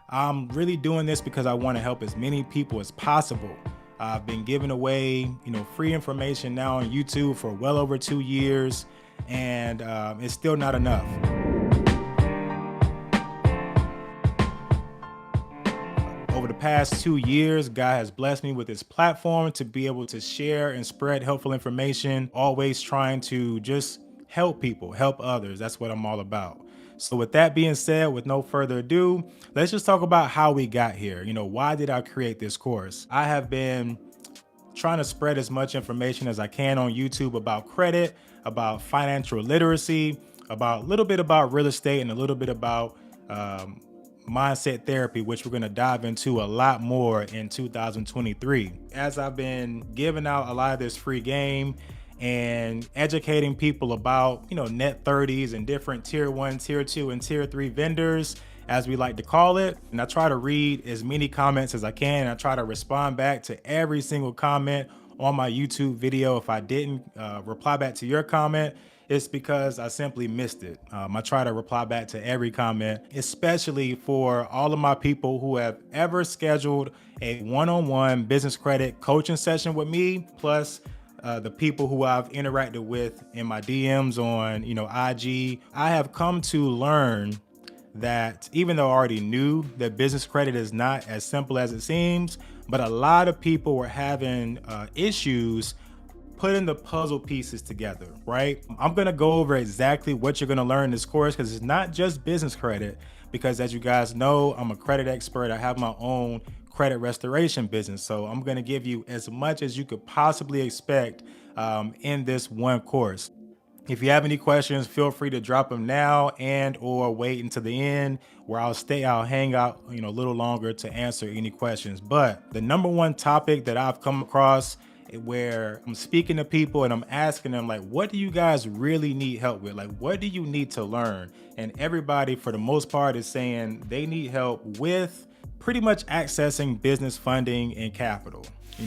I'm really doing this because I want to help as many people as possible. I've been giving away, free information now on YouTube for well over 2 years, and it's still not enough. Over the past 2 years, God has blessed me with this platform to be able to share and spread helpful information, always trying to just help people, help others. That's what I'm all about. So, with that being said, with no further ado, let's just talk about how we got here. Why did I create this course? I have been trying to spread as much information as I can on YouTube about credit, about financial literacy, about a little bit about real estate, and a little bit about mindset therapy, which we're going to dive into a lot more in 2023. As I've been giving out a lot of this free game and educating people about, net 30s and different tier 1, tier 2, and tier 3 vendors, as we like to call it. And I try to read as many comments as I can. And I try to respond back to every single comment on my YouTube video. If I didn't reply back to your comment, it's because I simply missed it. I try to reply back to every comment, especially for all of my people who have ever scheduled a one-on-one business credit coaching session with me, plus the people who I've interacted with in my DMs on, IG. I have come to learn that even though I already knew that business credit is not as simple as it seems, but a lot of people were having issues putting the puzzle pieces together, right? I'm gonna go over exactly what you're gonna learn in this course, because it's not just business credit, because as you guys know, I'm a credit expert. I have my own credit restoration business. So I'm gonna give you as much as you could possibly expect in this one course. If you have any questions, feel free to drop them now and or wait until the end, where I'll hang out, a little longer to answer any questions. But the number one topic that I've come across, where I'm speaking to people and I'm asking them, like, what do you guys really need help with? Like, what do you need to learn? And everybody, for the most part, is saying they need help with pretty much accessing business funding and capital.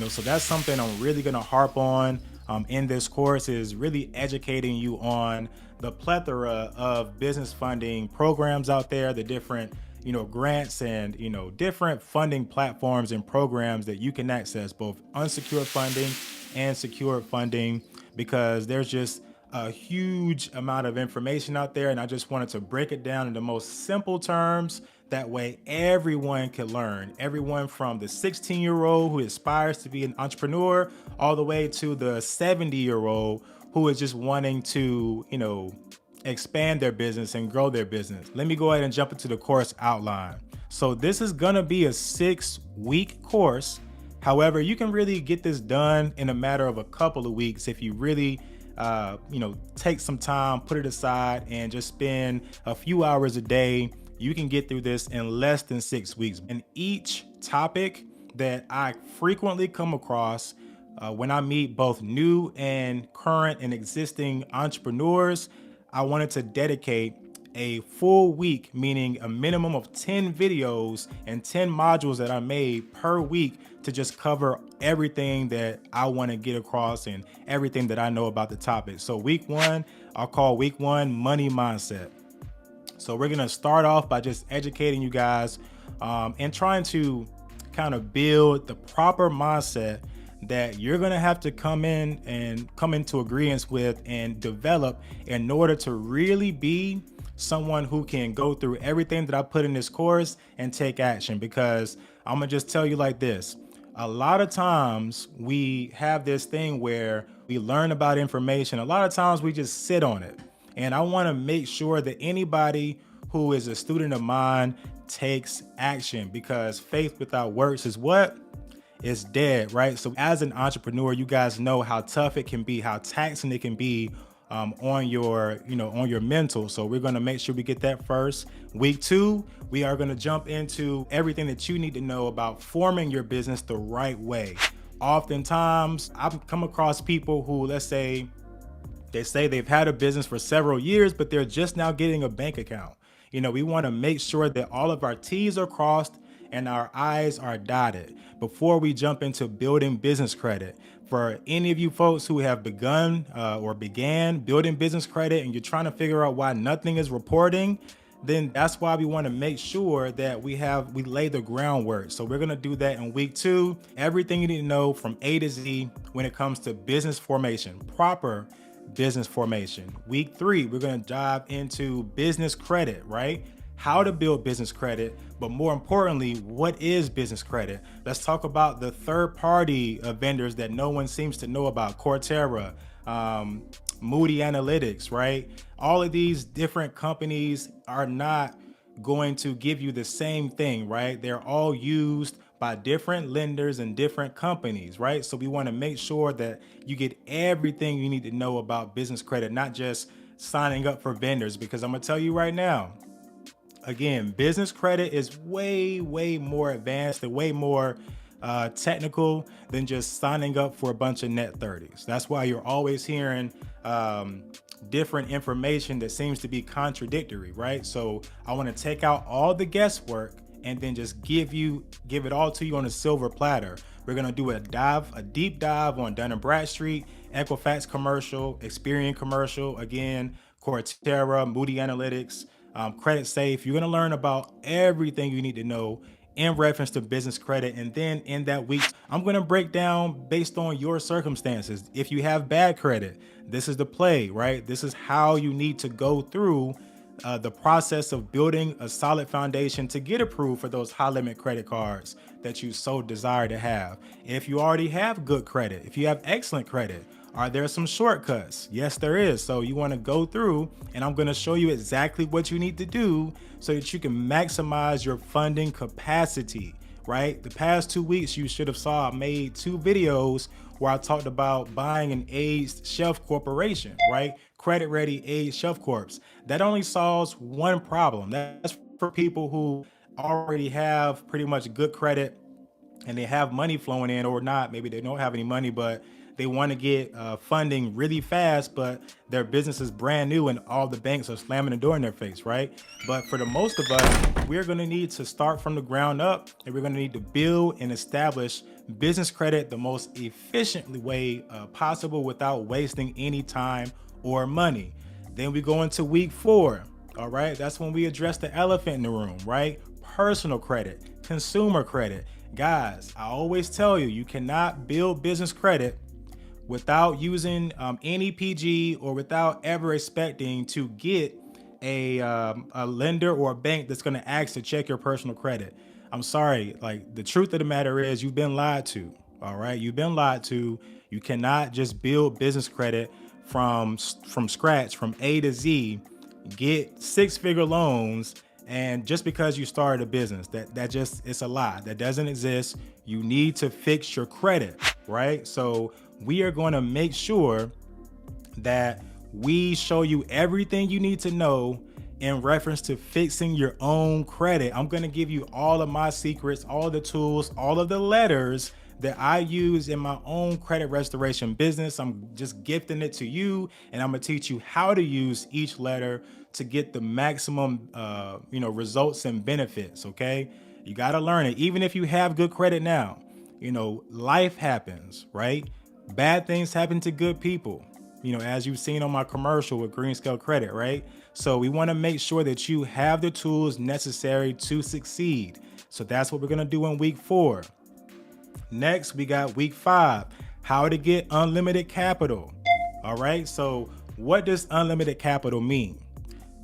So that's something I'm really going to harp on in this course, is really educating you on the plethora of business funding programs out there, the different grants and different funding platforms and programs that you can access, both unsecured funding and secured funding, because there's just a huge amount of information out there, and I just wanted to break it down in the most simple terms. That way everyone can learn. Everyone from the 16-year-old who aspires to be an entrepreneur all the way to the 70-year-old who is just wanting to, expand their business and grow their business. Let me go ahead and jump into the course outline. So this is gonna be a 6-week course. However, you can really get this done in a matter of a couple of weeks if you really take some time, put it aside, and just spend a few hours a day. You can get through this in less than 6 weeks. And each topic that I frequently come across when I meet both new and current and existing entrepreneurs, I wanted to dedicate a full week, meaning a minimum of 10 videos and 10 modules that I made per week to just cover everything that I want to get across and everything that I know about the topic. So week one, I'll call week one money mindset. So we're going to start off by just educating you guys and trying to kind of build the proper mindset that you're going to have to come into agreement with and develop in order to really be someone who can go through everything that I put in this course and take action. Because I'm gonna just tell you like this: a lot of times we have this thing where we learn about information. A lot of times we just sit on it. And I want to make sure that anybody who is a student of mine takes action, because faith without works is what? It's dead, right? So as an entrepreneur, you guys know how tough it can be, how taxing it can be on your mental. So we're going to make sure we get that first. Week two, we are going to jump into everything that you need to know about forming your business the right way. Oftentimes, I've come across people who, let's say, they say they've had a business for several years, but they're just now getting a bank account. We want to make sure that all of our T's are crossed and our I's are dotted before we jump into building business credit. For any of you folks who have begun or began building business credit and you're trying to figure out why nothing is reporting, then that's why we want to make sure that we lay the groundwork. So we're going to do that in week 2. Everything you need to know from A to Z when it comes to business formation, proper business formation. Week 3, we're going to dive into business credit, right? How to build business credit, but more importantly, what is business credit? Let's talk about the third-party vendors that no one seems to know about, Cortera, Moody Analytics, right? All of these different companies are not going to give you the same thing, right? They're all used by different lenders and different companies, right? So we want to make sure that you get everything you need to know about business credit, not just signing up for vendors, because I'm gonna tell you right now, again, business credit is way more advanced and way more technical than just signing up for a bunch of net 30s. That's why you're always hearing different information that seems to be contradictory, right? So I want to take out all the guesswork and then just give it all to you on a silver platter. We're gonna do a deep dive on Dun & Bradstreet, Equifax commercial, Experian commercial, again, Cortera, Moody Analytics, Credit Safe. You're gonna learn about everything you need to know in reference to business credit. And then in that week, I'm gonna break down based on your circumstances. If you have bad credit, this is the play, right? This is how you need to go through the process of building a solid foundation to get approved for those high limit credit cards that you so desire to have. If you already have good credit, if you have excellent credit, are there some shortcuts? Yes, there is. So you want to go through, and I'm going to show you exactly what you need to do so that you can maximize your funding capacity, right? The past 2 weeks, you should have saw I made 2 videos where I talked about buying an aged shelf corporation, right? Credit ready aged shelf corps. That only solves one problem. That's for people who already have pretty much good credit and they have money flowing in, or not. Maybe they don't have any money, but they want to get funding really fast, but their business is brand new and all the banks are slamming the door in their face, right? But for the most of us, we're going to need to start from the ground up, and we're going to need to build and establish business credit the most efficient way possible without wasting any time or money. Then we go into week 4. All right, that's when we address the elephant in the room, right? Personal credit, consumer credit. Guys, I always tell you, you cannot build business credit without using any PG or without ever expecting to get a lender or a bank that's going to ask to check your personal credit. I'm sorry, like the truth of the matter is you've been lied to. All right, you've been lied to. You cannot just build business credit from scratch, from A to Z, get 6-figure loans, and just because you started a business, that just, it's a lie. That doesn't exist. You need to fix your credit, right? So we are going to make sure that we show you everything you need to know in reference to fixing your own credit. I'm going to give you all of my secrets, all the tools, all of the letters that I use in my own credit restoration business. I'm just gifting it to you, and I'm going to teach you how to use each letter to get the maximum results and benefits. Okay, you got to learn it. Even if you have good credit now, life happens, right? Bad things happen to good people, as you've seen on my commercial with GreenScale Credit, right? So we want to make sure that you have the tools necessary to succeed. So that's what we're going to do in week 4. Next, we got week 5, how to get unlimited capital. All right, so what does unlimited capital mean?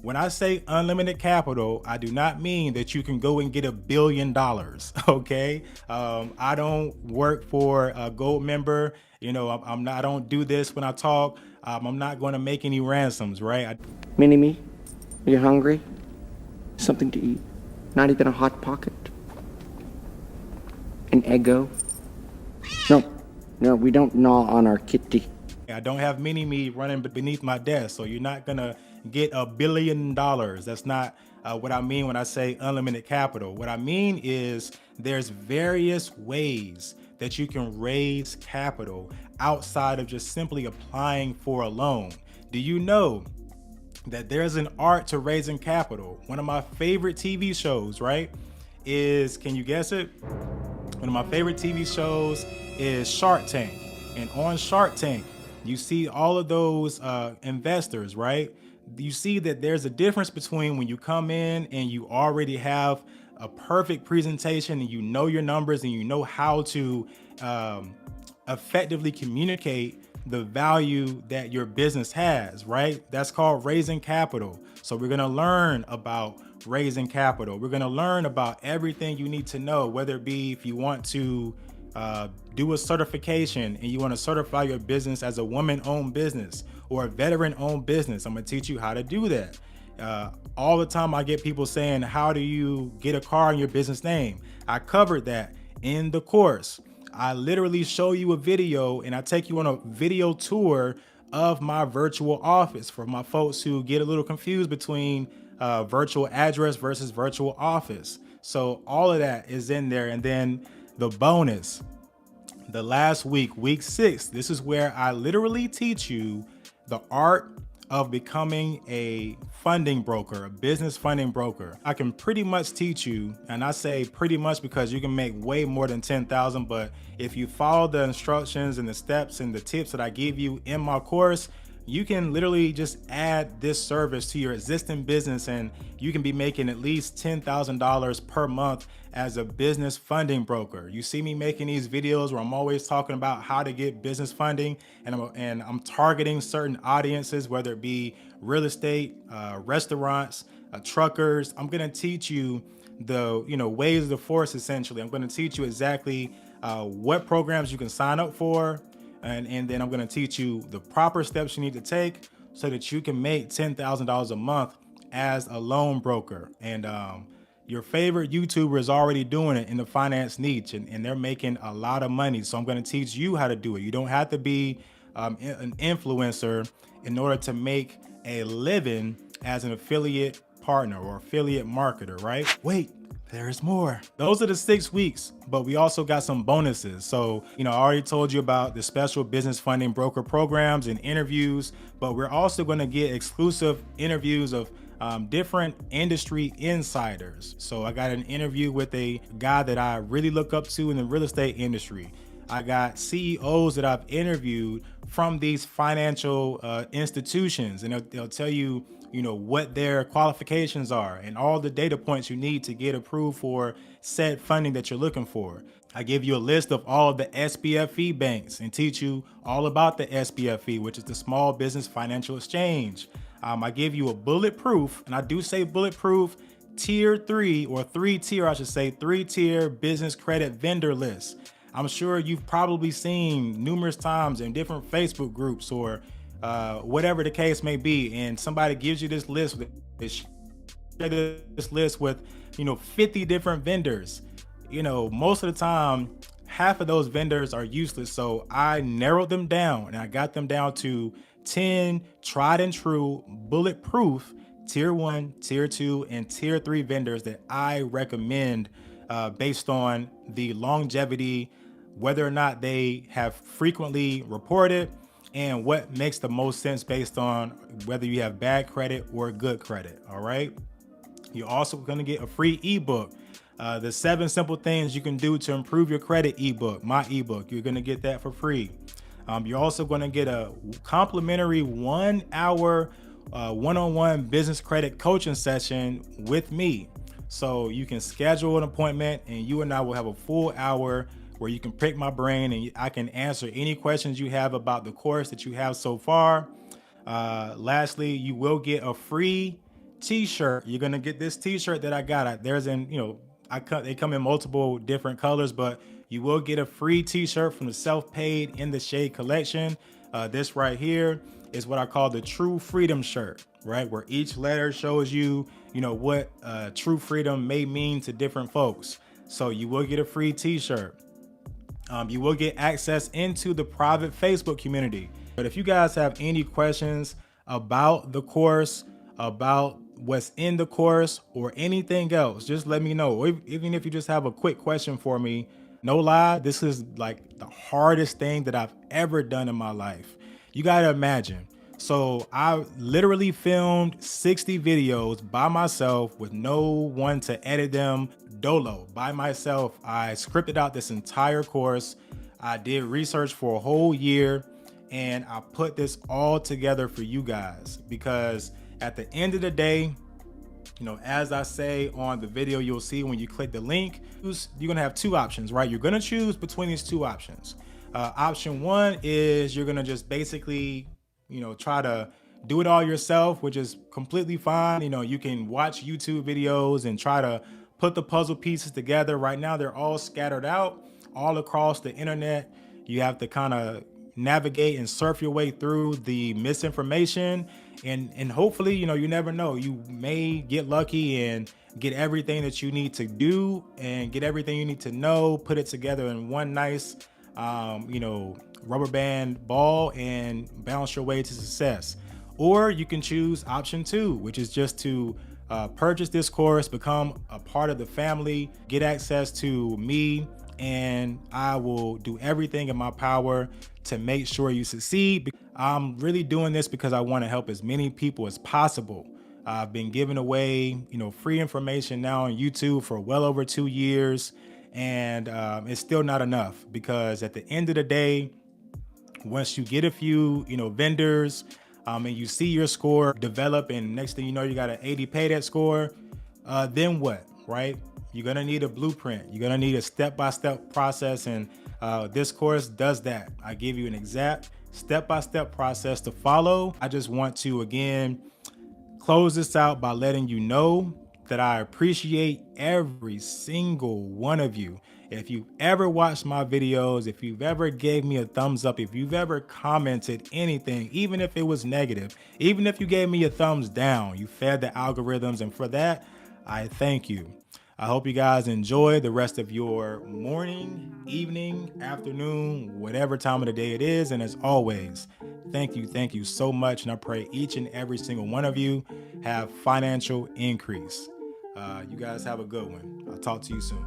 When I say unlimited capital, I do not mean that you can go and get $1 billion, okay? I don't work for a gold member. I don't do this when I talk. I'm not going to make any ransoms, right? Mini-me, are you hungry? Something to eat? Not even a hot pocket? An Eggo? No, we don't gnaw on our kitty. I don't have mini-me running beneath my desk, so you're not going to get $1 billion. That's not what I mean when I say unlimited capital. What I mean is there's various ways that you can raise capital outside of just simply applying for a loan. Do you know that there's an art to raising capital? One of my favorite TV shows, right, is, can you guess it? One of my favorite TV shows is Shark Tank. And on Shark Tank, you see all of those investors, right? you see that there's a difference between when you come in and you already have a perfect presentation and you know your numbers and you know how to effectively communicate the value that your business has, right? That's called raising capital. So we're going to learn about raising capital. We're going to learn about everything you need to know, whether it be if you want to do a certification and you want to certify your business as a woman-owned business or a veteran-owned business. I'm going to teach you how to do that. All the time I get people saying, how do you get a car in your business name? I covered that in the course. I literally show you a video and I take you on a video tour of my virtual office for my folks who get a little confused between virtual address versus virtual office. So all of that is in there. And then the bonus, the last week, week 6, this is where I literally teach you the art of becoming a funding broker, a business funding broker. I can pretty much teach you, and I say pretty much because you can make way more than 10,000, but if you follow the instructions and the steps and the tips that I give you in my course, you can literally just add this service to your existing business and you can be making at least $10,000 per month as a business funding broker. You see me making these videos where I'm always talking about how to get business funding, and I'm targeting certain audiences, whether it be real estate, restaurants, truckers. I'm gonna teach you the ways of the force. Essentially, I'm gonna teach you exactly what programs you can sign up for. And then I'm going to teach you the proper steps you need to take so that you can make $10,000 a month as a loan broker. And your favorite YouTuber is already doing it in the finance niche, and they're making a lot of money. So I'm going to teach you how to do it. You don't have to be an influencer in order to make a living as an affiliate partner or affiliate marketer, right? Wait, there's more. Those are the 6 weeks, but we also got some bonuses. So, I already told you about the special business funding broker programs and interviews, but we're also going to get exclusive interviews of different industry insiders. So I got an interview with a guy that I really look up to in the real estate industry. I got CEOs that I've interviewed from these financial institutions, and they'll tell you, what their qualifications are and all the data points you need to get approved for said funding that you're looking for. I give you a list of all of the SBFE banks and teach you all about the SBFE, which is the Small Business Financial Exchange. I give you a bulletproof, and I do say bulletproof, tier 3 or 3-tier, I should say 3-tier business credit vendor list. I'm sure you've probably seen numerous times in different Facebook groups or whatever the case may be, and somebody gives you this list with 50 different vendors. Most of the time, half of those vendors are useless. So I narrowed them down and I got them down to 10 tried and true bulletproof tier 1, tier 2, and tier 3 vendors that I recommend based on the longevity, whether or not they have frequently reported, and what makes the most sense based on whether you have bad credit or good credit. All right. You're also going to get a free ebook, the 7 simple things you can do to improve your credit ebook, my ebook. You're going to get that for free. You're also going to get a complimentary 1-hour one-on-one business credit coaching session with me. So you can schedule an appointment and you and I will have a full hour where you can pick my brain and I can answer any questions you have about the course that you have so far. Lastly, you will get a free t-shirt. You're going to get this t-shirt that I got. They come in multiple different colors, but you will get a free t-shirt from the Self-Paid in the Shade collection. This right here is what I call the True Freedom shirt, right? Where each letter shows you, what true freedom may mean to different folks. So you will get a free t-shirt. You will get access into the private Facebook community. But if you guys have any questions about the course, about what's in the course, or anything else, just let me know. Or even if you just have a quick question for me, no lie, this is like the hardest thing that I've ever done in my life. You gotta imagine. So I literally filmed 60 videos by myself with no one to edit them, dolo, by myself. I scripted out this entire course. I did research for a whole year, and I put this all together for you guys because At the end of the day, as I say on the video, you'll see when you click the link, you're gonna have two options, right? You're gonna choose between these two options. Option one is you're gonna just basically, try to do it all yourself, which is completely fine. You can watch YouTube videos and try to put the puzzle pieces together. Right now, they're all scattered out all across the internet. You have to kind of navigate and surf your way through the misinformation, and hopefully, you never know, you may get lucky and get everything that you need to do and get everything you need to know, put it together in one nice rubber band ball and bounce your way to success. Or you can choose option two, which is just to purchase this course, become a part of the family, get access to me, and I will do everything in my power to make sure you succeed. I'm really doing this because I want to help as many people as possible. I've been giving away, free information now on YouTube for well over 2 years, and it's still not enough, because at the end of the day, once you get a few, vendors, and you see your score develop, and next thing you know, you got an 80 paydebt score, then what, right? You're gonna need a blueprint. You're gonna need a step-by-step process, and this course does that. I give you an exact step-by-step process to follow. I just want to, again, close this out by letting you know that I appreciate every single one of you. If you've ever watched my videos, if you've ever gave me a thumbs up, if you've ever commented anything, even if it was negative, even if you gave me a thumbs down, you fed the algorithms, and for that, I thank you. I hope you guys enjoy the rest of your morning, evening, afternoon, whatever time of the day it is. And as always, thank you so much. And I pray each and every single one of you have financial increase. You guys have a good one. I'll talk to you soon.